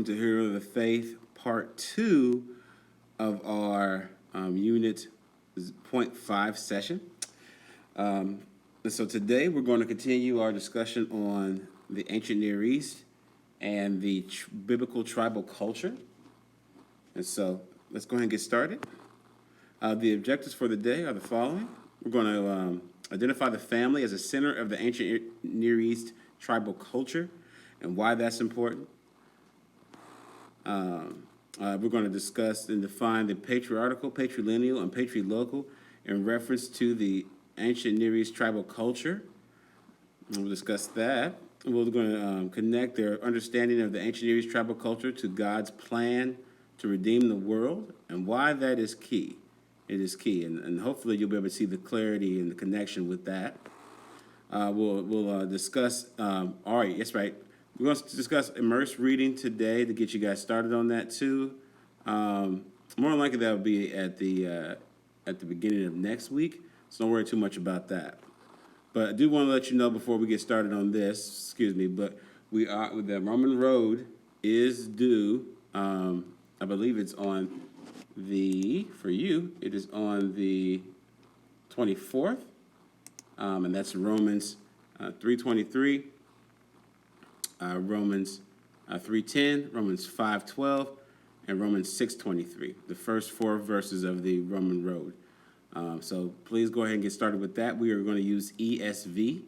to Hero of the Faith, part 2 of our unit point 5 session. And so today we're going to continue our discussion on the ancient Near East and the biblical tribal culture. And so let's go ahead and get started. The objectives for the day are the following. We're going to identify the family as a center of the ancient Near East tribal culture and why that's important. We're going to discuss and define the patriarchal, patrilineal, and patrilocal in reference to the ancient Near East tribal culture. And we'll discuss that. We're going to connect their understanding of the ancient Near East tribal culture to God's plan to redeem the world and why that is key. It is key, and hopefully you'll be able to see the clarity and the connection with that. We'll discuss, all right, that's right. We're going to discuss immerse reading today to get you guys started on that too. More than likely that'll be at the beginning of next week, so don't worry too much about that. But I do want to let you know before we get started on this, but the Roman Road is due, I believe it's on for you, it is on the 24th, and that's Romans 3:23. Romans 3:10, Romans 5:12, and Romans 6:23, the first 4 verses of the Roman Road. So please go ahead and get started with that. We are going to use ESV,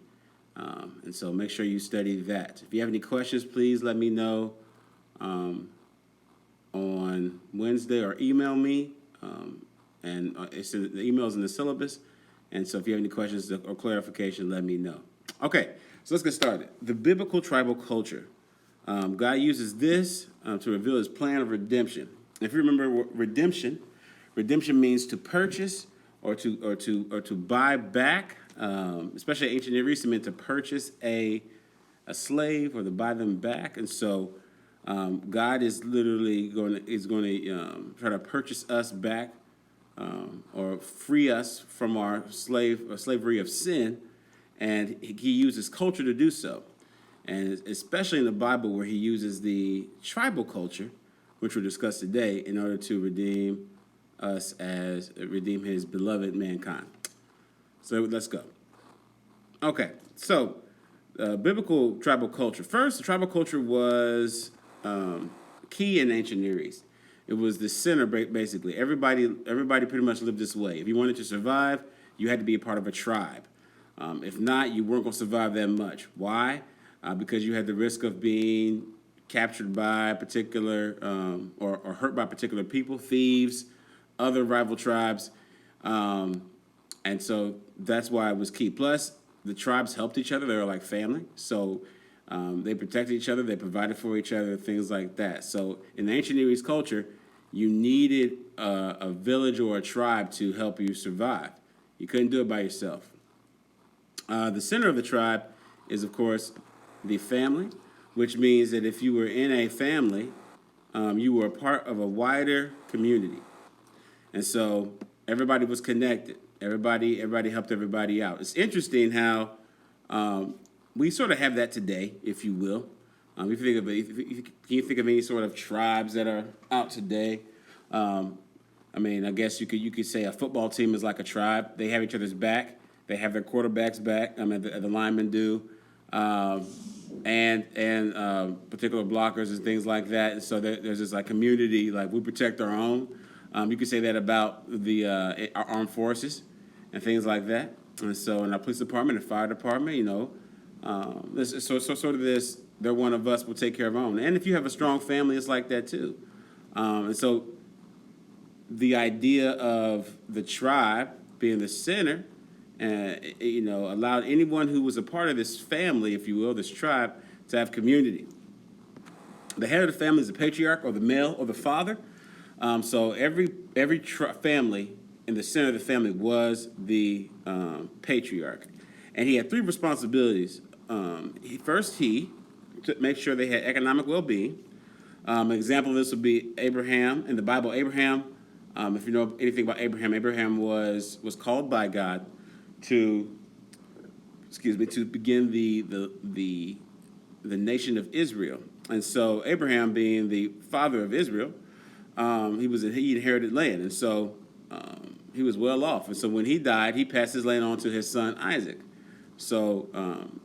and so make sure you study that. If you have any questions, please let me know on Wednesday or email me, and the email's in the syllabus. And so if you have any questions or clarification, let me know. Okay. So let's get started. The biblical tribal culture. God uses this to reveal his plan of redemption. If you remember redemption means to purchase or to buy back, especially ancient Near East, it meant to purchase a slave or to buy them back. And so God is literally going to try to purchase us back or free us from our slavery of sin. And he uses culture to do so. And especially in the Bible where he uses the tribal culture, which we'll discuss today, in order to redeem his beloved mankind. So let's go. Okay, so biblical tribal culture. First, the tribal culture was key in ancient Near East. It was the center, basically. Everybody pretty much lived this way. If you wanted to survive, you had to be a part of a tribe. If not, you weren't going to survive that much. Why? Because you had the risk of being captured by particular or hurt by particular people, thieves, other rival tribes. And so that's why it was key. Plus, the tribes helped each other. They were like family. So they protected each other. They provided for each other, things like that. So in the ancient Near East culture, you needed a village or a tribe to help you survive. You couldn't do it by yourself. The center of the tribe is, of course, the family, which means that if you were in a family, you were a part of a wider community. And so everybody was connected. Everybody helped everybody out. It's interesting how we sort of have that today, if you will. Can you think of any sort of tribes that are out today? I mean, I guess you could say a football team is like a tribe. They have each other's back. They have their quarterbacks back. The linemen do, and particular blockers and things like that. And so there's this like community, like we protect our own. You could say that about our armed forces and things like that. And so in our police department and fire department, sort of this. They're one of us. We'll take care of our own. And if you have a strong family, it's like that too. And so the idea of the tribe being the center. Allowed anyone who was a part of this family, if you will, this tribe, to have community. The head of the family is the patriarch, or the male, or the father. So every family in the center of the family was the patriarch, and he had 3 responsibilities. He to make sure they had economic well-being. An example of this would be Abraham in the Bible. Abraham, if you know anything about Abraham was called by God to begin the nation of Israel. And so Abraham, being the father of Israel, he inherited land, and so he was well off. And so when he died, he passed his land on to his son Isaac. So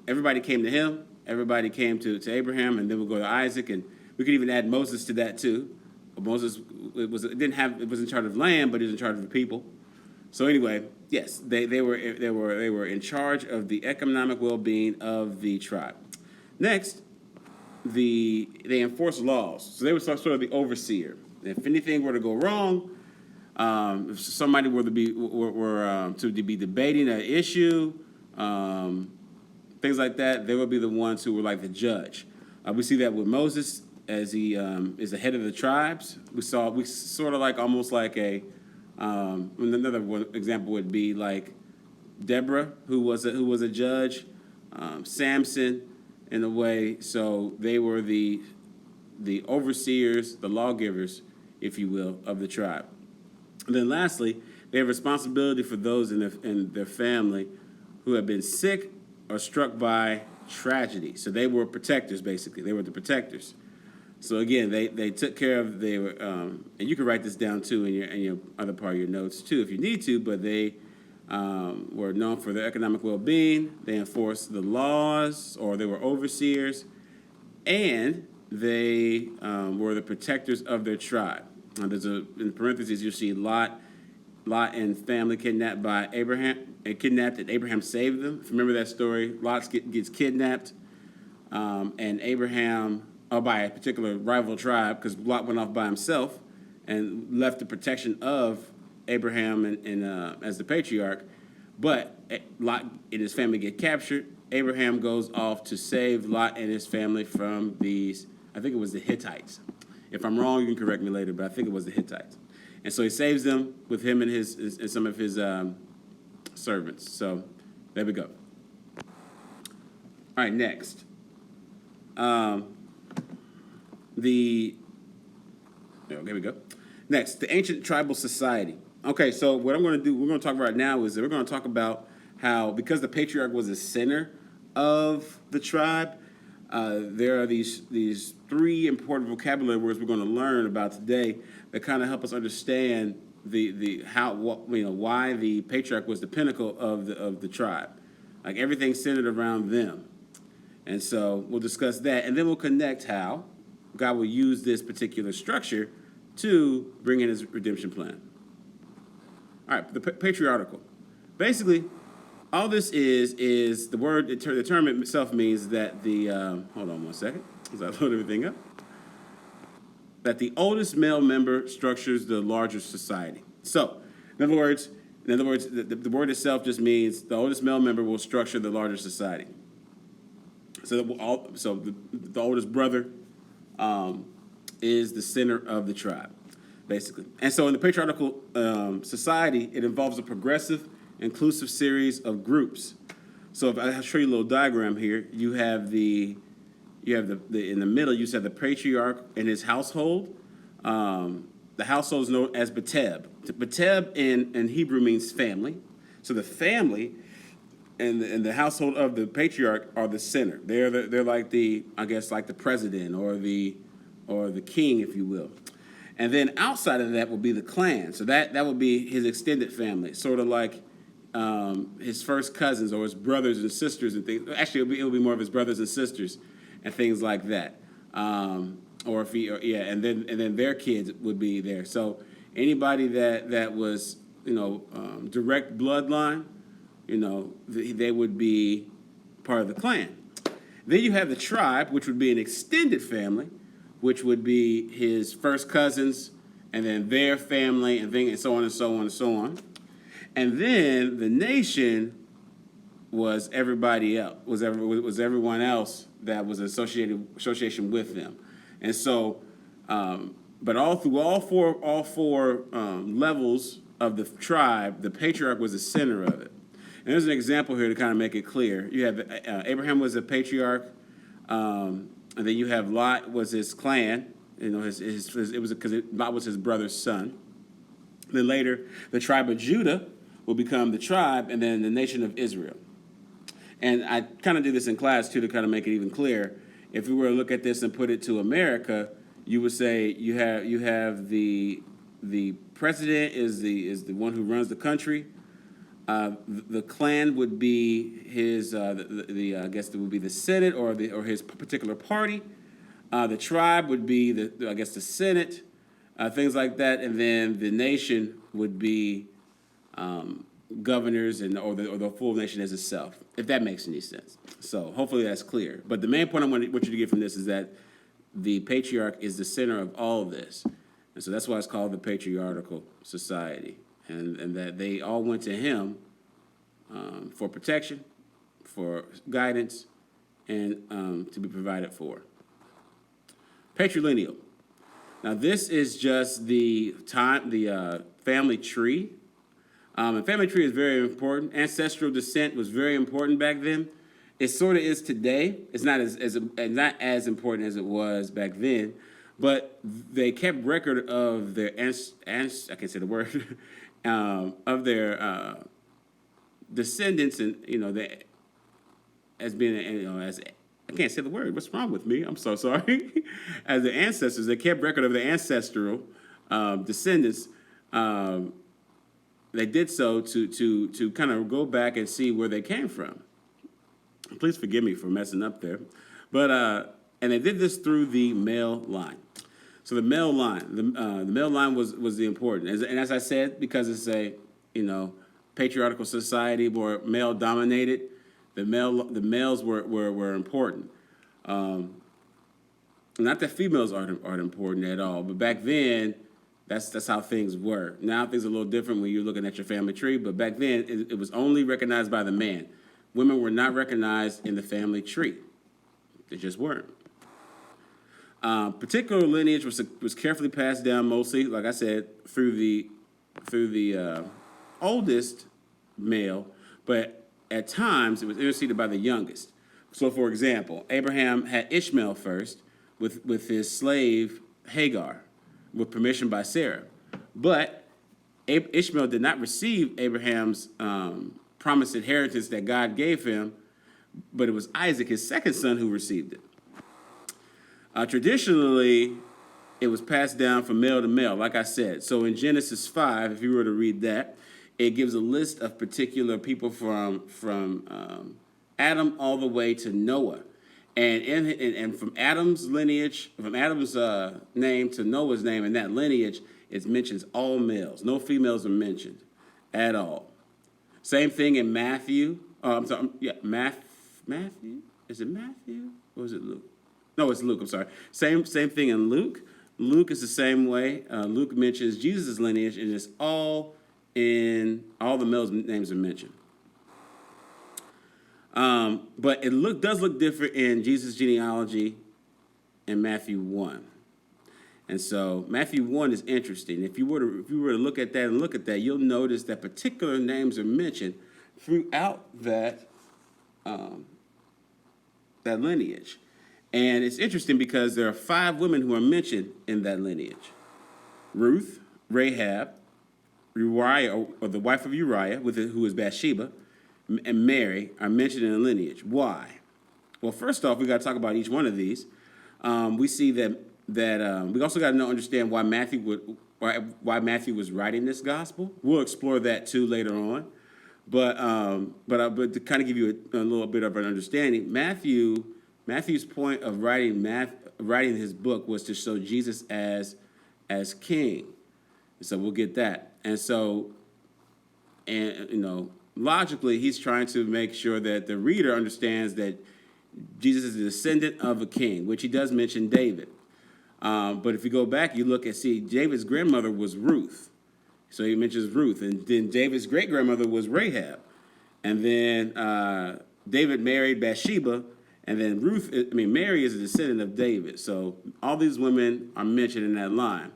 everybody came to him, everybody came to Abraham, and then we'll go to Isaac, and we could even add Moses to that too. Moses it was in charge of land, but he was in charge of the people. So anyway, yes, they were in charge of the economic well-being of the tribe. Next, they enforced laws. So they were sort of the overseer. If anything were to go wrong, if somebody were to be debating an issue, things like that, they would be the ones who were like the judge. We see that with Moses as he is the head of the tribes. We sort of like almost like another example would be like Deborah, who was a judge, Samson, in a way. So they were the overseers, the lawgivers, if you will, of the tribe. And then lastly, they have responsibility for those in their family who have been sick or struck by tragedy. So they were protectors, basically. They were the protectors. So again, they took care of, they were, and you can write this down too in your other part of your notes too if you need to, but they were known for their economic well-being. They enforced the laws, or they were overseers, and they were the protectors of their tribe. In parentheses, you see Lot and family kidnapped by Abraham, and Abraham saved them. If you remember that story, Lot gets kidnapped, and Abraham, by a particular rival tribe, because Lot went off by himself and left the protection of Abraham and as the patriarch. But Lot and his family get captured. Abraham goes off to save Lot and his family from these, I think it was the Hittites. If I'm wrong, you can correct me later, but I think it was the Hittites. And so he saves them with him and some of his servants. So there we go. All right, next. Here we go. Next, the ancient tribal society. Okay, so what I'm going to do, we're going to talk about now is that we're going to talk about how, because the patriarch was the center of the tribe, there are these three important vocabulary words we're going to learn about today that kind of help us understand why the patriarch was the pinnacle of the tribe. Like everything centered around them. And so we'll discuss that, and then we'll connect how God will use this particular structure to bring in his redemption plan. All right, the patriarchal. Basically, all this is the word, the term itself means that hold on one second, as I load everything up, that the oldest male member structures the larger society. So, in other words, the word itself just means the oldest male member will structure the larger society. So the oldest brother is the center of the tribe, basically. And so in the patriarchal society, it involves a progressive, inclusive series of groups. So if I show you a little diagram here, you have in the middle, you have the patriarch and his household. The household is known as Beteb. Beteb in Hebrew means family. So the family and the household of the patriarch are the center. They're like the president or the king, if you will. And then outside of that will be the clan. So that would be his extended family, sort of like his first cousins or his brothers and sisters and things. Actually, it'll be more of his brothers and sisters and things like that. And then their kids would be there. So anybody that was direct bloodline, they would be part of the clan. Then you have the tribe, which would be an extended family, which would be his first cousins, and then their family, and so on and so on and so on. And then the nation was everybody else, was everyone else that was association with them. And so, but all four levels of the tribe, the patriarch was the center of it. And there's an example here to kind of make it clear. You have Abraham was a patriarch, and then you have Lot was his clan. Lot was his brother's son. Then later, the tribe of Judah will become the tribe, and then the nation of Israel. And I kind of did this in class too to kind of make it even clear. if we were to look at this and put it to America, you would say you have the president is the one who runs the country. The clan would be his the I guess it would be the Senate or his particular party. The tribe would be the Senate, things like that, and then the nation would be governors or the full nation as itself, if that makes any sense. So hopefully that's clear. But the main point I want you to get from this is that the patriarch is the center of all of this, and so that's why it's called the patriarchal society, and that they all went to him for protection, for guidance, and to be provided for. Patrilineal. Now this is just the family tree. And family tree is very important. Ancestral descent was very important back then. It sort of is today. It's not as important as it was back then, but they kept record of their I can't say the word of their descendants, and as being as I can't say the word. What's wrong with me? I'm so sorry. As the ancestors, they kept record of their ancestral descendants. They did so to kind of go back and see where they came from. Please forgive me for messing up there. But and they did this through the male line. So the male line, the male line was the important. And as I said, because it's a patriarchal society, more male dominated, the males were important. Not that females aren't important at all, but back then, that's how things were. Now things are a little different when you're looking at your family tree, but back then it was only recognized by the man. Women were not recognized in the family tree. They just weren't. Particular lineage was carefully passed down mostly, like I said, through the oldest male, but at times it was interceded by the youngest. So, for example, Abraham had Ishmael first with his slave Hagar, with permission by Sarah. But Ishmael did not receive Abraham's promised inheritance that God gave him, but it was Isaac, his second son, who received it. Traditionally, it was passed down from male to male, like I said. So in Genesis 5, if you were to read that, it gives a list of particular people from Adam all the way to Noah. And from Adam's lineage, from Adam's name to Noah's name, in that lineage, it mentions all males. No females are mentioned at all. Same thing in Matthew. I'm sorry. Yeah, Matthew. Is it Matthew or is it Luke? No, it's Luke. I'm sorry. Same thing in Luke. Luke is the same way. Luke mentions Jesus' lineage, and it's all the males' names are mentioned. But it does look different in Jesus' genealogy in Matthew 1. And so Matthew 1 is interesting. If you were to look at that, you'll notice that particular names are mentioned throughout that lineage. And it's interesting because there are 5 women who are mentioned in that lineage. Ruth, Rahab, Uriah, or the wife of Uriah, who is Bathsheba, and Mary are mentioned in the lineage. Why? Well, first off, we got to talk about each one of these. We see that we also got to understand why Matthew was writing this gospel. We'll explore that too later on. But to kind of give you a little bit of an understanding, Matthew's point of writing his book was to show Jesus as king. And so we'll get that. And so, logically, he's trying to make sure that the reader understands that Jesus is a descendant of a king, which he does mention David. But if you go back, you look and see David's grandmother was Ruth. So he mentions Ruth. And then David's great-grandmother was Rahab. And then David married Bathsheba. And then Mary is a descendant of David. So all these women are mentioned in that line.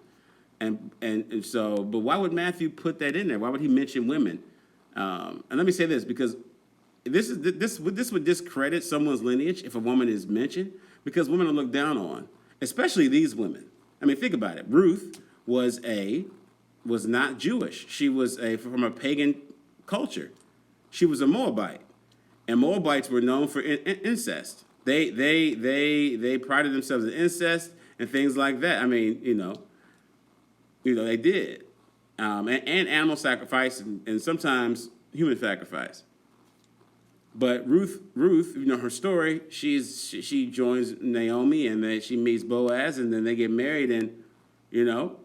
And so, but why would Matthew put that in there? Why would he mention women? And let me say this, because this would discredit someone's lineage if a woman is mentioned, because women are looked down on, especially these women. I mean, think about it. Ruth was not Jewish. She was from a pagan culture. She was a Moabite, and Moabites were known for incest. They prided themselves in incest and things like that. I mean, they did, and animal sacrifice and sometimes human sacrifice. But Ruth, her story, she joins Naomi, and then she meets Boaz, and then they get married, and you know,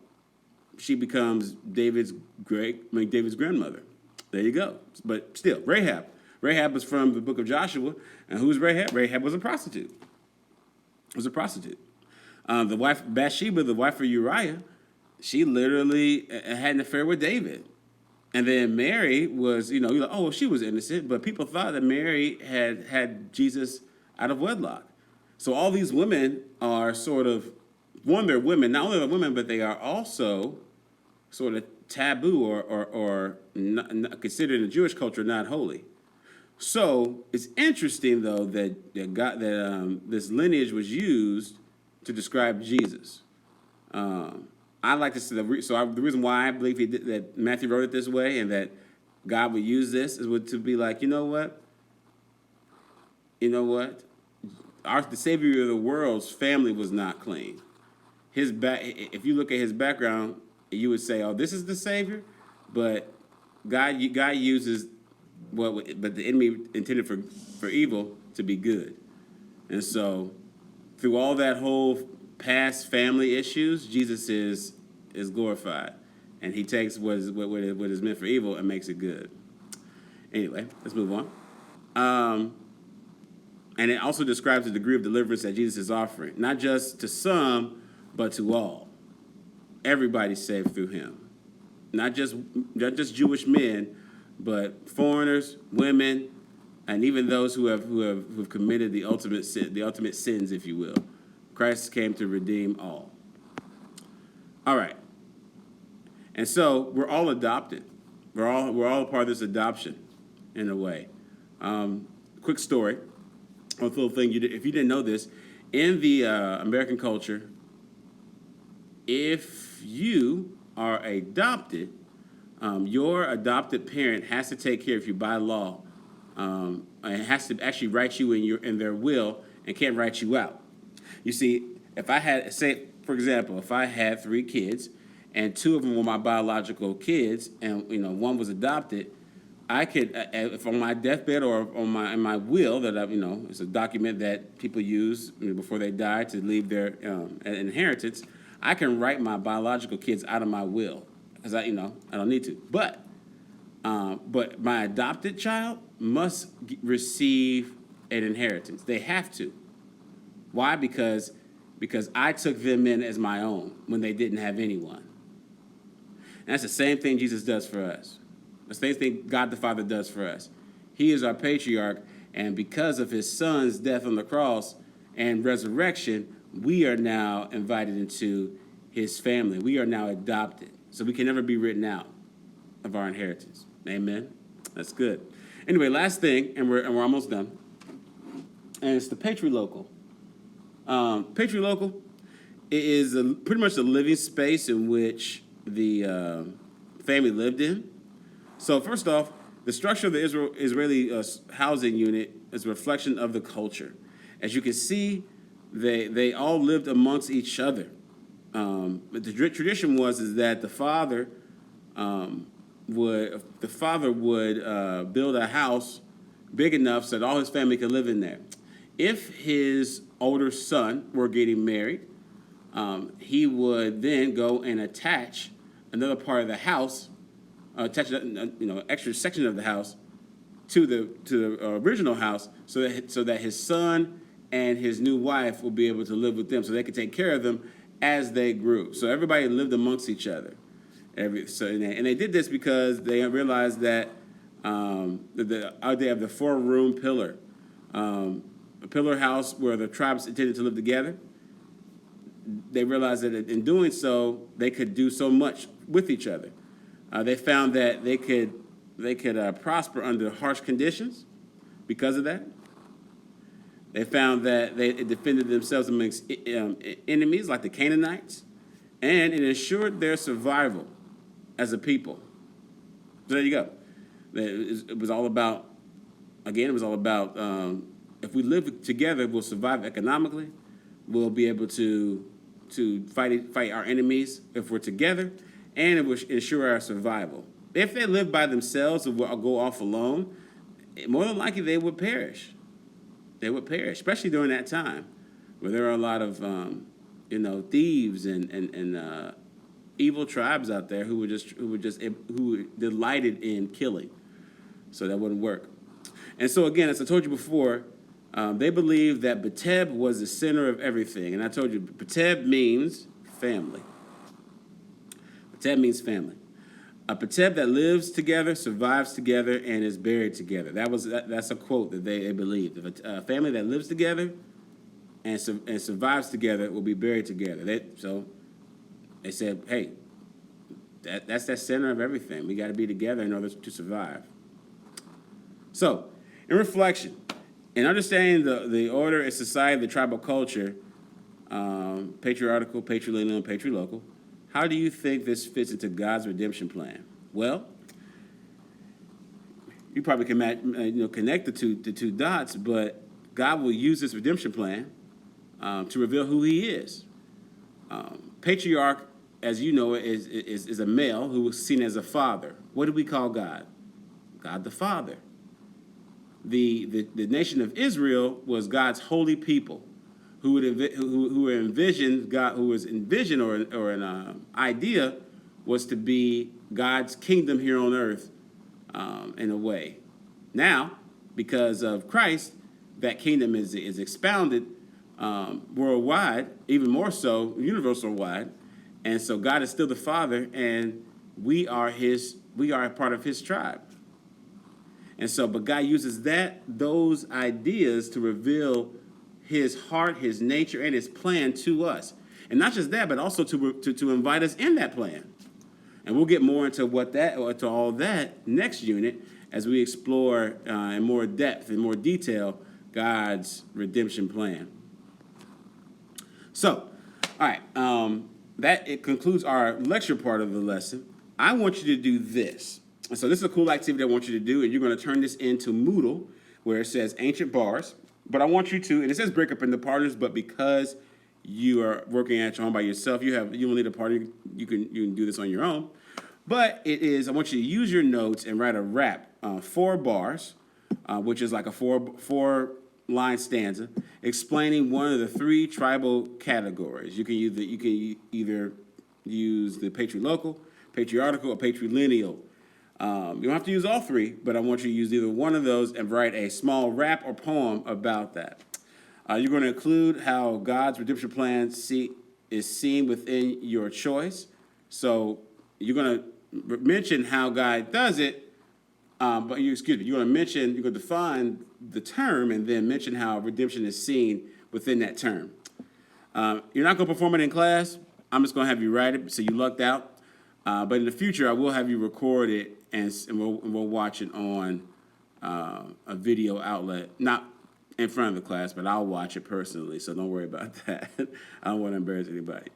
she becomes David's grandmother. There you go. But still, Rahab. Rahab was from the book of Joshua, and who's Rahab? Rahab was a prostitute. The wife Bathsheba, the wife of Uriah, she literally had an affair with David. And then Mary was, you're like, oh, well, she was innocent, but people thought that Mary had Jesus out of wedlock. So all these women are sort of, one, they're women, not only are they women, but they are also sort of taboo or not considered in the Jewish culture not holy. So it's interesting though that this lineage was used to describe Jesus. I like to see the reason why I believe that Matthew wrote it this way and that God would use this is to be like, you know what, the Savior of the world's family was not clean. If you look at his background, you would say, oh, this is the Savior, but God uses but the enemy intended for evil to be good, and so through all that whole past family issues, Jesus is glorified, and he takes what is meant for evil and makes it good. Anyway, let's move on. And it also describes the degree of deliverance that Jesus is offering, not just to some, but to all. Everybody's saved through him, not just Jewish men, but foreigners, women, and even those who have committed the ultimate sins, if you will. Christ came to redeem all. All right. And so we're all adopted. We're all a part of this adoption, in a way. Quick story, a little thing if you didn't know this, in the American culture, if you are adopted, your adopted parent has to take care of you by law, and has to actually write you in their will and can't write you out. You see, if I had, say, for example, if I had 3 kids and 2 of them were my biological kids and, one was adopted, I could, if on my deathbed or in my will that it's a document that people use before they die to leave their inheritance, I can write my biological kids out of my will because I don't need to. But my adopted child must receive an inheritance. They have to. Why? Because I took them in as my own when they didn't have anyone. And that's the same thing Jesus does for us. The same thing God the Father does for us. He is our patriarch, and because of his son's death on the cross and resurrection, we are now invited into his family. We are now adopted. So we can never be written out of our inheritance. Amen? That's good. Anyway, last thing, and we're almost done, and it's the patrilocal. Patrilocal is pretty much the living space in which the family lived in. So first off, the structure of the Israeli housing unit is a reflection of the culture. As you can see, they all lived amongst each other. But the tradition was that the father would build a house big enough so that all his family could live in there. If his older son were getting married, he would then go and attach another part of the house, attach extra section of the house to the original house, so that his son and his new wife will be able to live with them, so they could take care of them as they grew. So everybody lived amongst each other. And they did this because they realized that the idea of the 4-room pillar, a pillar house where the tribes intended to live together, they realized that in doing so, they could do so much with each other. They found that they could prosper under harsh conditions because of that. They found that they defended themselves against enemies like the Canaanites, and it ensured their survival as a people. So there you go. It was all about if we live together, we'll survive economically. We'll be able to fight our enemies if we're together, and it will ensure our survival. If they live by themselves or go off alone, more than likely they would perish. They would perish, especially during that time where there are a lot of thieves and evil tribes out there who delighted in killing. So that wouldn't work. And so again, as I told you before, they believed that Beteb was the center of everything. And I told you, Beteb means family. Beteb means family. A Beteb that lives together, survives together, and is buried together. That's a quote that they believed. If a family that lives together and survives together will be buried together. So they said, hey, that's that center of everything. We got to be together in order to survive. So, in reflection, in understanding the order and society of the tribal culture, patriarchal, patrilineal, and patrilocal, how do you think this fits into God's redemption plan? Well, you probably can connect the two dots, but God will use this redemption plan to reveal who He is. Patriarch, as you know, is a male who was seen as a father. What do we call God? God the Father. The nation of Israel was God's holy people, who were envisioned God, who was envisioned or an idea was to be God's kingdom here on earth, in a way. Now, because of Christ, that kingdom is expounded worldwide, even more so universal wide, and so God is still the Father, and we are a part of His tribe. And so, but God uses those ideas to reveal His heart, His nature, and His plan to us. And not just that, but also to invite us in that plan. And we'll get more into all that next unit as we explore in more depth, in more detail, God's redemption plan. So, all right, it concludes our lecture part of the lesson. I want you to do this. So this is a cool activity I want you to do, and you're going to turn this into Moodle, where it says ancient bars. But I want you to, and it says break up into partners, but because you are working at your home by yourself, you don't need a partner. You can do this on your own. But I want you to use your notes and write a rap, 4 bars, which is like a four-line stanza, explaining one of the 3 tribal categories. You can either use the patrilocal, patriarchal, or patrilineal. You don't have to use all 3, but I want you to use either one of those and write a small rap or poem about that. You're going to include how God's redemption plan is seen within your choice. So you're going to mention how God does it, but you're going to define the term and then mention how redemption is seen within that term. You're not going to perform it in class. I'm just going to have you write it, so you lucked out. But in the future, I will have you record it, and we'll watch it on a video outlet, not in front of the class, but I'll watch it personally, so don't worry about that. I don't want to embarrass anybody.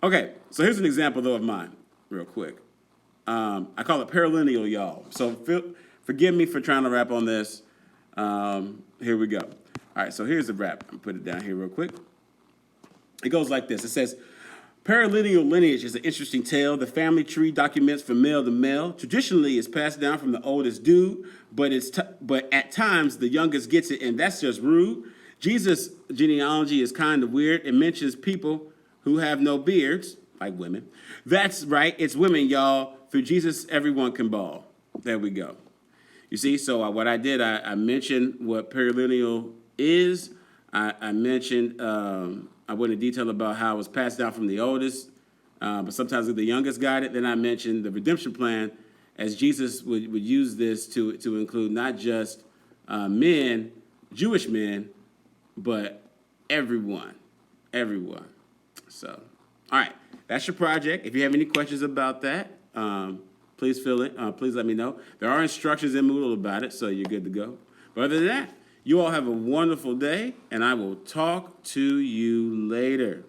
Okay, so here's an example, though, of mine, real quick. I call it paralineal, y'all. So forgive me for trying to rap on this. Here we go. All right, so here's the rap. I'll put it down here real quick. It goes like this. It says, paralineal lineage is an interesting tale. The family tree documents from male to male. Traditionally, it's passed down from the oldest dude, but at times the youngest gets it, and that's just rude. Jesus' genealogy is kind of weird. It mentions people who have no beards, like women. That's right, it's women, y'all. Through Jesus, everyone can ball. There we go. You see, so what I did, I mentioned what paralineal is. I mentioned, I went into detail about how it was passed down from the oldest, but sometimes the youngest got it. Then I mentioned the redemption plan, as Jesus would use this to include not just men, Jewish men, but everyone. So, all right, that's your project. If you have any questions about that, please please let me know. There are instructions in Moodle about it, so you're good to go. But other than that, you all have a wonderful day, and I will talk to you later.